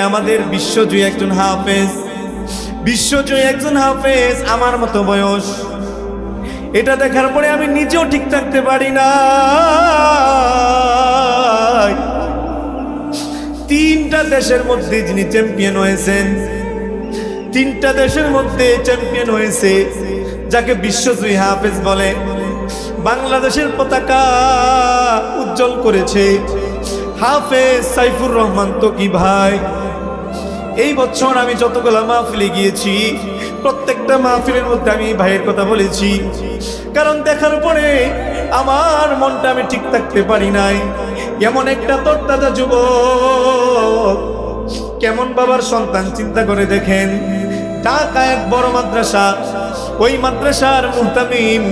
আমাদের বিশ্বজয়ী একজন হাফেজ, বিশ্বজয়ী একজন হাফেজ আমার মতো বয়স। এটা দেখার পরে আমি নিজেও ঠিক থাকতে পারি না। তিনটা দেশের মধ্যে যিনি চ্যাম্পিয়ন হয়েছেন, তিনটা দেশের মধ্যে চ্যাম্পিয়ন হয়েছে, যাকে বিশ্বজয়ী হাফেজ বলে, বাংলাদেশের পতাকা উজ্জ্বল করেছে হাফেজ সাইফুর রহমান ত্বকী ভাই। এই বছর আমি যতগুলো মাহফিলে গিয়েছি, প্রত্যেকটা মাহফিলের মধ্যে আমি ভাইয়ের কথা বলেছি, কারণ দেখার পরে আমার মনটা আমি ঠিক থাকতে পারি নাই। এমন একটা তরতাজা যুবক, কেমন বাবার সন্তান চিন্তা করে দেখেন। ঢাকা এক বড় মাদ্রাসা, ওই মাদ্রাসার মুহতামিম,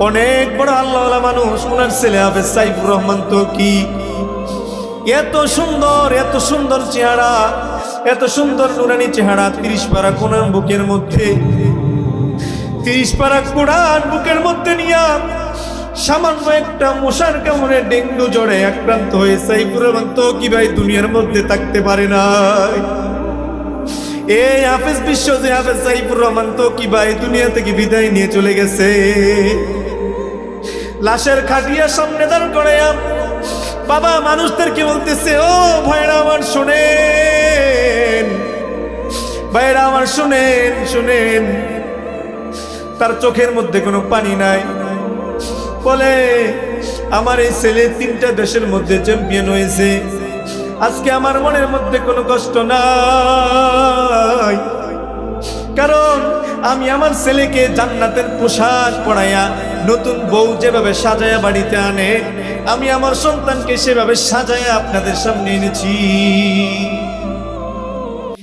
অনেক বড় আল্লাহওয়ালা মানুষ, ওনার ছেলে হাফেজ সাইফুর রহমান ত্বকী। এত সুন্দর, এত সুন্দর চেহারা, এত সুন্দর নুরানি চেহারা, 30 পারা কোরআন বুকের মধ্যে, 30 পারা কোরআন বুকের মধ্যে নিয়া সামান্য একটা মশার কামড়ে ডেঙ্গু জ্বরে আক্রান্ত হয়ে সাইফুর রহমান ত্বকী ভাই দুনিয়ার মধ্যে থাকতে পারে নাই। এই হাফেজ বিশ্বজয়ী হাফেজ সাইফুর রহমান ত্বকী ভাই দুনিয়া থেকে বিদায় নিয়ে চলে গেছে। লাশের খাটিয়া সামনে দাঁড় করাইয়া বাবা মানুষদেরকে বলতেছে, ও ভাইরা আমার শোনেন, ভাইরা আমার শোনেন, শোনেন। তার চোখের মধ্যে কোনো পানি নাই, বলে আমার এই ছেলে 3টা দেশের মধ্যে চ্যাম্পিয়ন হয়েছে, আজকে আমার মনের মধ্যে কোনো কষ্ট নাই, কারণ আমি আমার ছেলেকে জান্নাতের পোশাক পরাইয়া, নতুন বউ যেভাবে সাজায়া বাড়িতে আনে, আমি আমার সন্তানকে সেভাবে সাজায়া আপনাদের সামনে এনেছি।